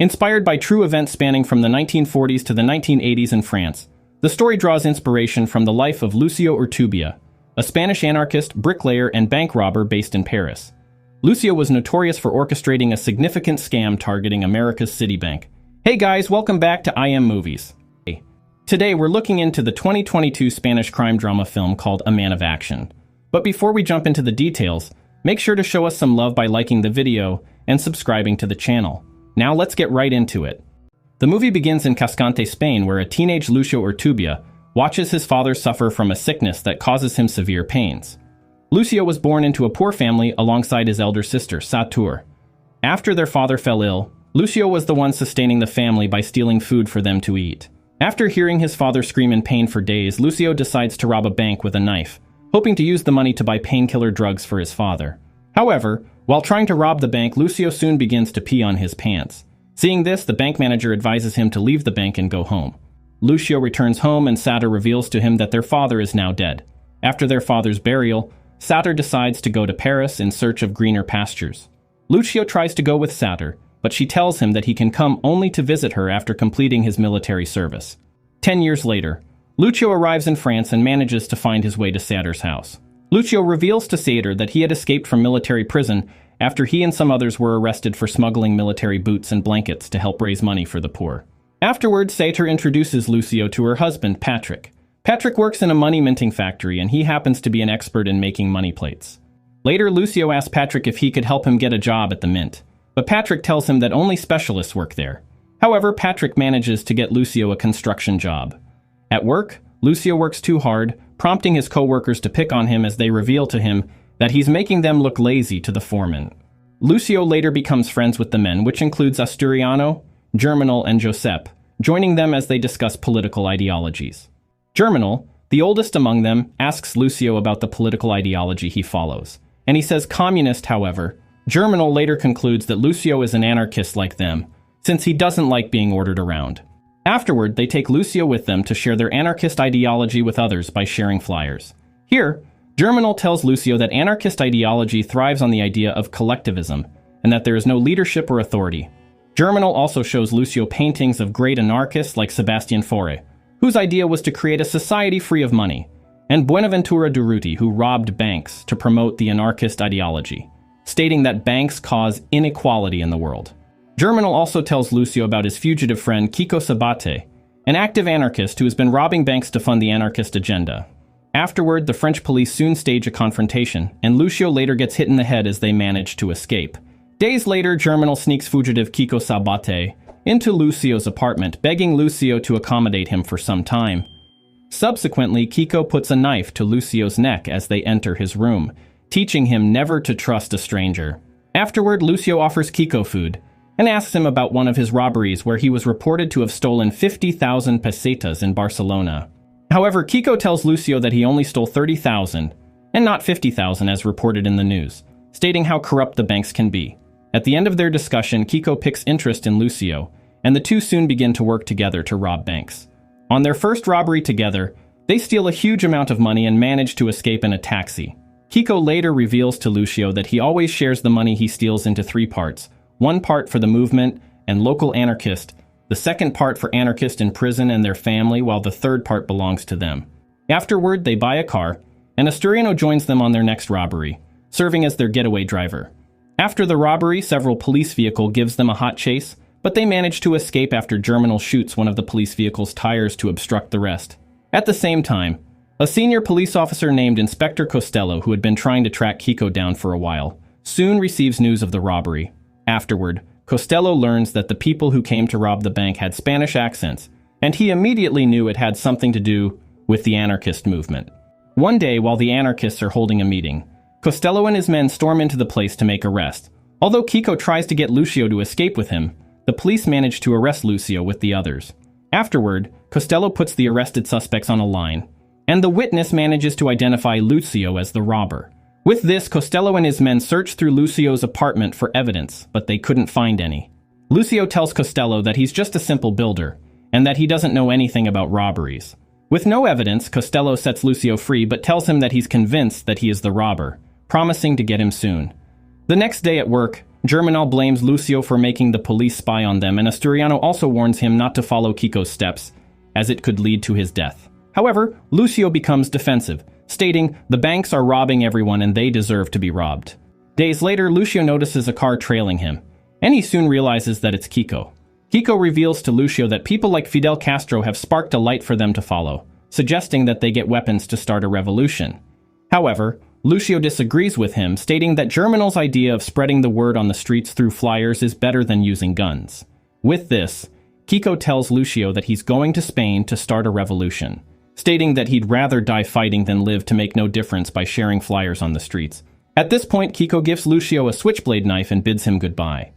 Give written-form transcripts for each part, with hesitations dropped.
Inspired by true events spanning from the 1940s to the 1980s in France, the story draws inspiration from the life of Lucio Urtubia, a Spanish anarchist, bricklayer, and bank robber based in Paris. Lucio was notorious for orchestrating a significant scam targeting America's Citibank. Hey guys, welcome back to I Am Movies. Today we're looking into the 2022 Spanish crime drama film called A Man of Action. But before we jump into the details, make sure to show us some love by liking the video and subscribing to the channel. Now let's get right into it. The movie begins in Cascante, Spain, where a teenage Lucio Urtubia watches his father suffer from a sickness that causes him severe pains. Lucio was born into a poor family alongside his elder sister, Satur. After their father fell ill, Lucio was the one sustaining the family by stealing food for them to eat. After hearing his father scream in pain for days, Lucio decides to rob a bank with a knife, hoping to use the money to buy painkiller drugs for his father. However, while trying to rob the bank, Lucio soon begins to pee on his pants. Seeing this, the bank manager advises him to leave the bank and go home. Lucio returns home and Satur reveals to him that their father is now dead. After their father's burial, Satur decides to go to Paris in search of greener pastures. Lucio tries to go with Satur, but she tells him that he can come only to visit her after completing his military service. 10 years later, Lucio arrives in France and manages to find his way to Satur's house. Lucio reveals to Satur that he had escaped from military prison after he and some others were arrested for smuggling military boots and blankets to help raise money for the poor. Afterwards, Satur introduces Lucio to her husband, Patrick. Patrick works in a money minting factory and he happens to be an expert in making money plates. Later, Lucio asks Patrick if he could help him get a job at the mint, but Patrick tells him that only specialists work there. However, Patrick manages to get Lucio a construction job. At work, Lucio works too hard, prompting his co-workers to pick on him as they reveal to him that he's making them look lazy to the foreman. Lucio later becomes friends with the men, which includes Asturiano, Germinal, and Josep, joining them as they discuss political ideologies. Germinal, the oldest among them, asks Lucio about the political ideology he follows, and he says communist. However, Germinal later concludes that Lucio is an anarchist like them, since he doesn't like being ordered around. Afterward, they take Lucio with them to share their anarchist ideology with others by sharing flyers. Here, Germinal tells Lucio that anarchist ideology thrives on the idea of collectivism, and that there is no leadership or authority. Germinal also shows Lucio paintings of great anarchists like Sebastian Faure, whose idea was to create a society free of money, and Buenaventura Durruti, who robbed banks to promote the anarchist ideology, stating that banks cause inequality in the world. Germinal also tells Lucio about his fugitive friend Kiko Sabate, an active anarchist who has been robbing banks to fund the anarchist agenda. Afterward, the French police soon stage a confrontation, and Lucio later gets hit in the head as they manage to escape. Days later, Germinal sneaks fugitive Kiko Sabate into Lucio's apartment, begging Lucio to accommodate him for some time. Subsequently, Kiko puts a knife to Lucio's neck as they enter his room, teaching him never to trust a stranger. Afterward, Lucio offers Kiko food and asks him about one of his robberies where he was reported to have stolen 50,000 pesetas in Barcelona. However, Kiko tells Lucio that he only stole 30,000 and not 50,000 as reported in the news, stating how corrupt the banks can be. At the end of their discussion, Kiko picks interest in Lucio, and the two soon begin to work together to rob banks. On their first robbery together, they steal a huge amount of money and manage to escape in a taxi. Kiko later reveals to Lucio that he always shares the money he steals into 3 parts, one part for the movement and local anarchist, the second part for anarchists in prison and their family, while the third part belongs to them. Afterward, they buy a car, and Asturiano joins them on their next robbery, serving as their getaway driver. After the robbery, several police vehicle gives them a hot chase, but they manage to escape after Germinal shoots one of the police vehicle's tires to obstruct the rest. At the same time, a senior police officer named Inspector Costello, who had been trying to track Kiko down for a while, soon receives news of the robbery. Afterward, Costello learns that the people who came to rob the bank had Spanish accents, and he immediately knew it had something to do with the anarchist movement. One day, while the anarchists are holding a meeting, Costello and his men storm into the place to make arrest. Although Kiko tries to get Lucio to escape with him, the police manage to arrest Lucio with the others. Afterward, Costello puts the arrested suspects on a line, and the witness manages to identify Lucio as the robber. With this, Costello and his men search through Lucio's apartment for evidence, but they couldn't find any. Lucio tells Costello that he's just a simple builder, and that he doesn't know anything about robberies. With no evidence, Costello sets Lucio free but tells him that he's convinced that he is the robber, promising to get him soon. The next day at work, Germinal blames Lucio for making the police spy on them, and Asturiano also warns him not to follow Kiko's steps, as it could lead to his death. However, Lucio becomes defensive, stating the banks are robbing everyone and they deserve to be robbed. Days later, Lucio notices a car trailing him, and he soon realizes that it's Kiko. Kiko reveals to Lucio that people like Fidel Castro have sparked a light for them to follow, suggesting that they get weapons to start a revolution. However, Lucio disagrees with him, stating that Germinal's idea of spreading the word on the streets through flyers is better than using guns. With this, Kiko tells Lucio that he's going to Spain to start a revolution, stating that he'd rather die fighting than live to make no difference by sharing flyers on the streets. At this point, Kiko gives Lucio a switchblade knife and bids him goodbye.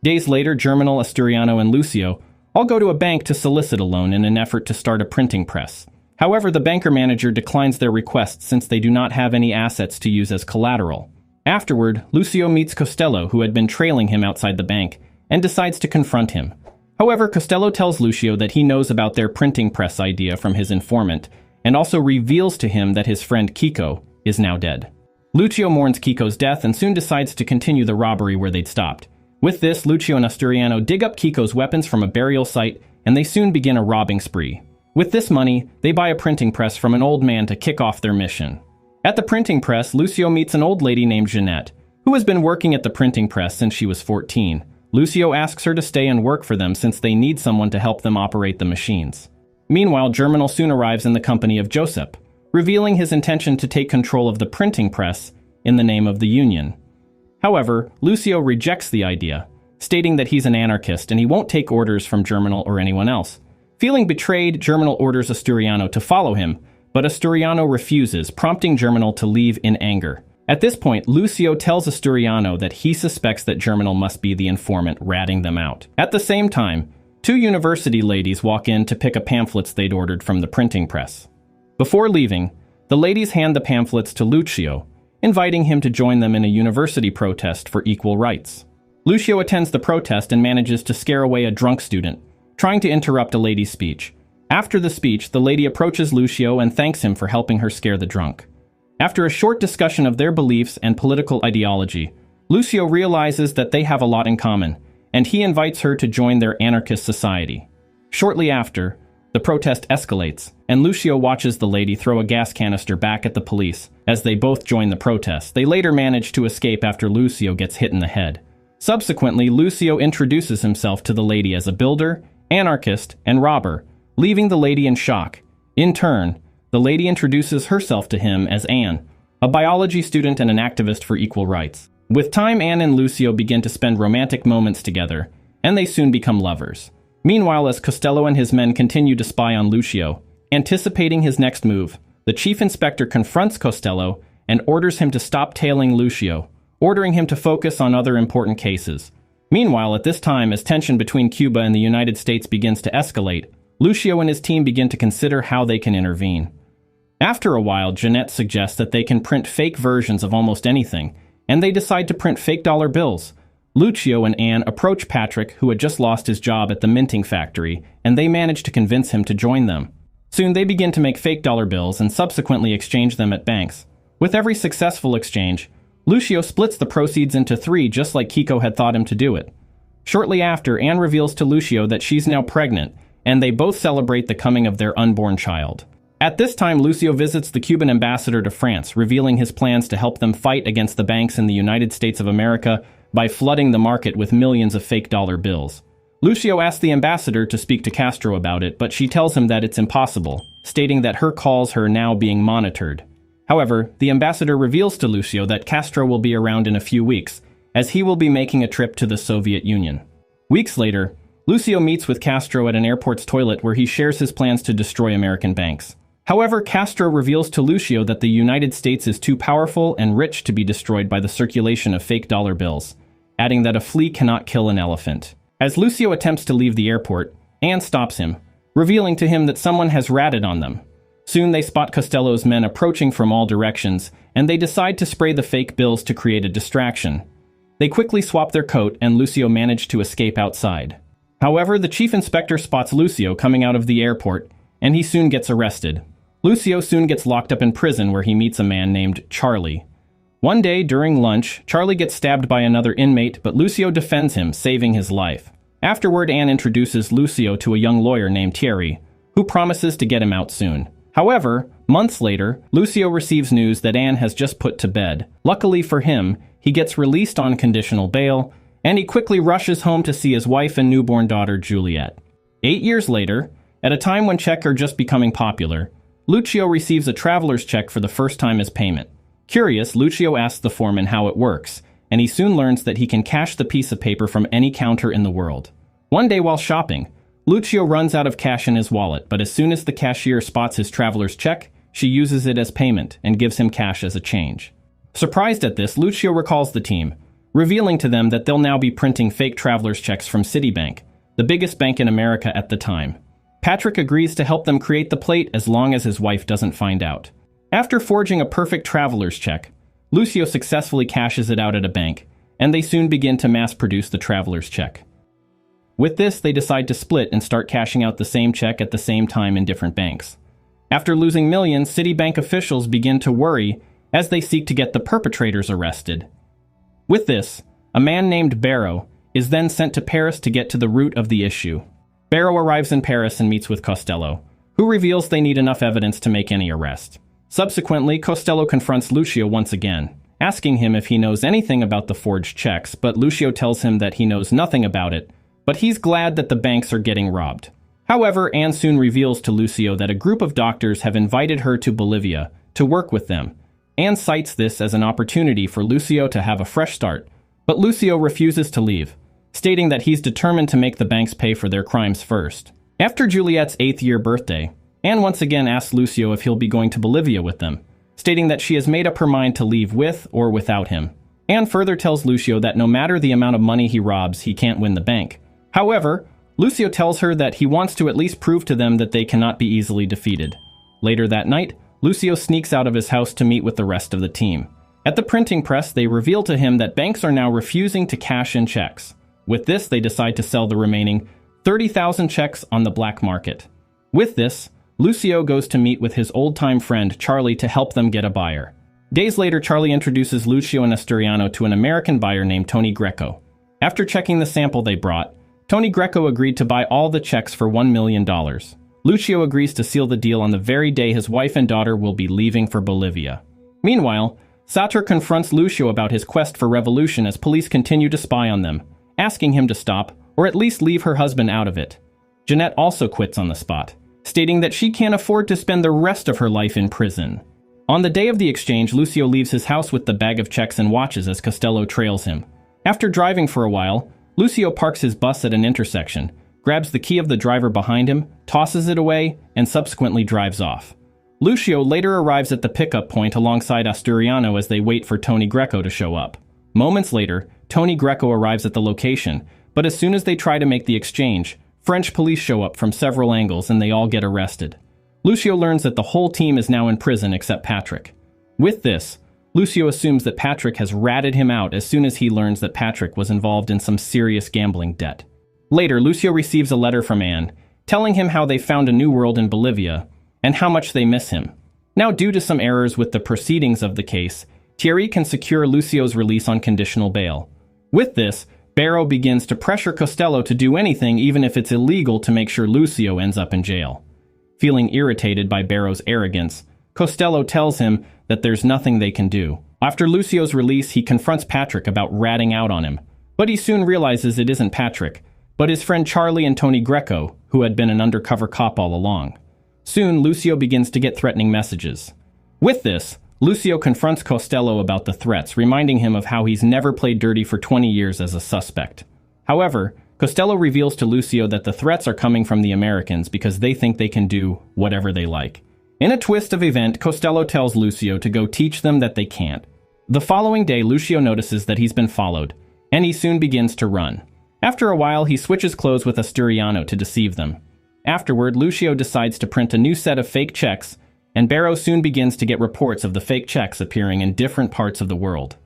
Days later, Germinal, Asturiano, and Lucio all go to a bank to solicit a loan in an effort to start a printing press. However, the banker manager declines their request since they do not have any assets to use as collateral. Afterward, Lucio meets Costello, who had been trailing him outside the bank, and decides to confront him. However, Costello tells Lucio that he knows about their printing press idea from his informant, and also reveals to him that his friend Kiko is now dead. Lucio mourns Kiko's death and soon decides to continue the robbery where they'd stopped. With this, Lucio and Asturiano dig up Kiko's weapons from a burial site, and they soon begin a robbing spree. With this money, they buy a printing press from an old man to kick off their mission. At the printing press, Lucio meets an old lady named Jeanette, who has been working at the printing press since she was 14. Lucio asks her to stay and work for them since they need someone to help them operate the machines. Meanwhile, Germinal soon arrives in the company of Josep, revealing his intention to take control of the printing press in the name of the Union. However, Lucio rejects the idea, stating that he's an anarchist and he won't take orders from Germinal or anyone else. Feeling betrayed, Germinal orders Asturiano to follow him, but Asturiano refuses, prompting Germinal to leave in anger. At this point, Lucio tells Asturiano that he suspects that Germinal must be the informant ratting them out. At the same time, two university ladies walk in to pick up pamphlets they'd ordered from the printing press. Before leaving, the ladies hand the pamphlets to Lucio, inviting him to join them in a university protest for equal rights. Lucio attends the protest and manages to scare away a drunk student, trying to interrupt a lady's speech. After the speech, the lady approaches Lucio and thanks him for helping her scare the drunk. After a short discussion of their beliefs and political ideology, Lucio realizes that they have a lot in common, and he invites her to join their anarchist society. Shortly after, the protest escalates, and Lucio watches the lady throw a gas canister back at the police as they both join the protest. They later manage to escape after Lucio gets hit in the head. Subsequently, Lucio introduces himself to the lady as a builder, anarchist, and robber, leaving the lady in shock. In turn, the lady introduces herself to him as Anne, a biology student and an activist for equal rights. With time, Anne and Lucio begin to spend romantic moments together, and they soon become lovers. Meanwhile, as Costello and his men continue to spy on Lucio, anticipating his next move, the chief inspector confronts Costello and orders him to stop tailing Lucio, ordering him to focus on other important cases. Meanwhile, at this time, as tension between Cuba and the United States begins to escalate, Lucio and his team begin to consider how they can intervene. After a while, Jeanette suggests that they can print fake versions of almost anything, and they decide to print fake dollar bills. Lucio and Anne approach Patrick, who had just lost his job at the minting factory, and they manage to convince him to join them. Soon they begin to make fake dollar bills and subsequently exchange them at banks. With every successful exchange, Lucio splits the proceeds into 3 just like Kiko had thought him to do it. Shortly after, Anne reveals to Lucio that she's now pregnant, and they both celebrate the coming of their unborn child. At this time, Lucio visits the Cuban ambassador to France, revealing his plans to help them fight against the banks in the United States of America by flooding the market with millions of fake dollar bills. Lucio asks the ambassador to speak to Castro about it, but she tells him that it's impossible, stating that her calls are now being monitored. However, the ambassador reveals to Lucio that Castro will be around in a few weeks, as he will be making a trip to the Soviet Union. Weeks later, Lucio meets with Castro at an airport's toilet where he shares his plans to destroy American banks. However, Castro reveals to Lucio that the United States is too powerful and rich to be destroyed by the circulation of fake dollar bills, adding that a flea cannot kill an elephant. As Lucio attempts to leave the airport, Anne stops him, revealing to him that someone has ratted on them. Soon they spot Costello's men approaching from all directions, and they decide to spray the fake bills to create a distraction. They quickly swap their coat, and Lucio managed to escape outside. However, the chief inspector spots Lucio coming out of the airport, and he soon gets arrested. Lucio soon gets locked up in prison where he meets a man named Charlie. One day, during lunch, Charlie gets stabbed by another inmate, but Lucio defends him, saving his life. Afterward, Anne introduces Lucio to a young lawyer named Thierry, who promises to get him out soon. However, months later, Lucio receives news that Anne has just put to bed. Luckily for him, he gets released on conditional bail, and he quickly rushes home to see his wife and newborn daughter, Juliet. 8 years later, at a time when checks are just becoming popular, Lucio receives a traveler's check for the first time as payment. Curious, Lucio asks the foreman how it works, and he soon learns that he can cash the piece of paper from any counter in the world. One day while shopping, Lucio runs out of cash in his wallet, but as soon as the cashier spots his traveler's check, she uses it as payment and gives him cash as a change. Surprised at this, Lucio recalls the team, revealing to them that they'll now be printing fake traveler's checks from Citibank, the biggest bank in America at the time. Patrick agrees to help them create the plate as long as his wife doesn't find out. After forging a perfect traveler's check, Lucio successfully cashes it out at a bank, and they soon begin to mass-produce the traveler's check. With this, they decide to split and start cashing out the same check at the same time in different banks. After losing millions, Citibank officials begin to worry as they seek to get the perpetrators arrested. With this, a man named Barrow is then sent to Paris to get to the root of the issue. Barrow arrives in Paris and meets with Costello, who reveals they need enough evidence to make any arrest. Subsequently, Costello confronts Lucio once again, asking him if he knows anything about the forged checks, but Lucio tells him that he knows nothing about it, but he's glad that the banks are getting robbed. However, Anne soon reveals to Lucio that a group of doctors have invited her to Bolivia to work with them. Anne cites this as an opportunity for Lucio to have a fresh start, but Lucio refuses to leave, stating that he's determined to make the banks pay for their crimes first. After Juliet's 8th-year birthday, Anne once again asks Lucio if he'll be going to Bolivia with them, stating that she has made up her mind to leave with or without him. Anne further tells Lucio that no matter the amount of money he robs, he can't win the bank. However, Lucio tells her that he wants to at least prove to them that they cannot be easily defeated. Later that night, Lucio sneaks out of his house to meet with the rest of the team. At the printing press, they reveal to him that banks are now refusing to cash in checks. With this, they decide to sell the remaining 30,000 checks on the black market. With this, Lucio goes to meet with his old-time friend Charlie to help them get a buyer. Days later, Charlie introduces Lucio and Asturiano to an American buyer named Tony Greco. After checking the sample they brought, Tony Greco agreed to buy all the checks for $1 million. Lucio agrees to seal the deal on the very day his wife and daughter will be leaving for Bolivia. Meanwhile, Sator confronts Lucio about his quest for revolution as police continue to spy on them, asking him to stop or at least leave her husband out of it. Jeanette also quits on the spot, stating that she can't afford to spend the rest of her life in prison. On the day of the exchange, Lucio leaves his house with the bag of checks and watches as Costello trails him. After driving for a while, Lucio parks his bus at an intersection, grabs the key of the driver behind him, tosses it away, and subsequently drives off. Lucio later arrives at the pickup point alongside Asturiano as they wait for Tony Greco to show up. Moments later, Tony Greco arrives at the location, but as soon as they try to make the exchange, French police show up from several angles and they all get arrested. Lucio learns that the whole team is now in prison except Patrick. With this, Lucio assumes that Patrick has ratted him out as soon as he learns that Patrick was involved in some serious gambling debt. Later, Lucio receives a letter from Anne, telling him how they found a new world in Bolivia, and how much they miss him. Now, due to some errors with the proceedings of the case, Thierry can secure Lucio's release on conditional bail. With this, Barrow begins to pressure Costello to do anything even if it's illegal to make sure Lucio ends up in jail. Feeling irritated by Barrow's arrogance, Costello tells him that there's nothing they can do. After Lucio's release, he confronts Patrick about ratting out on him, but he soon realizes it isn't Patrick, but his friend Charlie and Tony Greco, who had been an undercover cop all along. Soon, Lucio begins to get threatening messages. With this, Lucio confronts Costello about the threats, reminding him of how he's never played dirty for 20 years as a suspect. However, Costello reveals to Lucio that the threats are coming from the Americans because they think they can do whatever they like. In a twist of event, Costello tells Lucio to go teach them that they can't. The following day, Lucio notices that he's been followed, and he soon begins to run. After a while, he switches clothes with Asturiano to deceive them. Afterward, Lucio decides to print a new set of fake checks, and Barrow soon begins to get reports of the fake checks appearing in different parts of the world.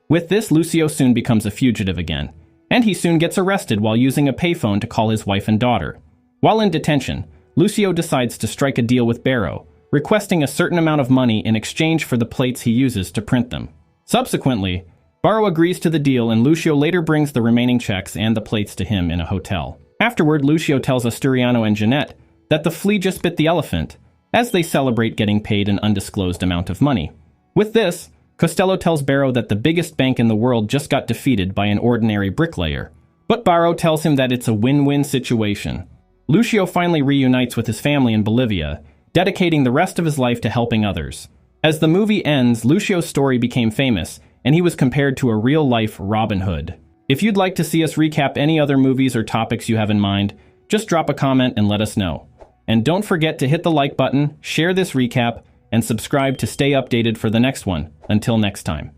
With this, Lucio soon becomes a fugitive again, and he soon gets arrested while using a payphone to call his wife and daughter. While in detention, Lucio decides to strike a deal with Barrow, requesting a certain amount of money in exchange for the plates he uses to print them. Subsequently, Barrow agrees to the deal and Lucio later brings the remaining checks and the plates to him in a hotel. Afterward, Lucio tells Asturiano and Jeanette that the flea just bit the elephant, as they celebrate getting paid an undisclosed amount of money. With this, Costello tells Barrow that the biggest bank in the world just got defeated by an ordinary bricklayer. But Barrow tells him that it's a win-win situation. Lucio finally reunites with his family in Bolivia, dedicating the rest of his life to helping others. As the movie ends, Lucio's story became famous, and he was compared to a real-life Robin Hood. If you'd like to see us recap any other movies or topics you have in mind, just drop a comment and let us know. And don't forget to hit the like button, share this recap, and subscribe to stay updated for the next one. Until next time.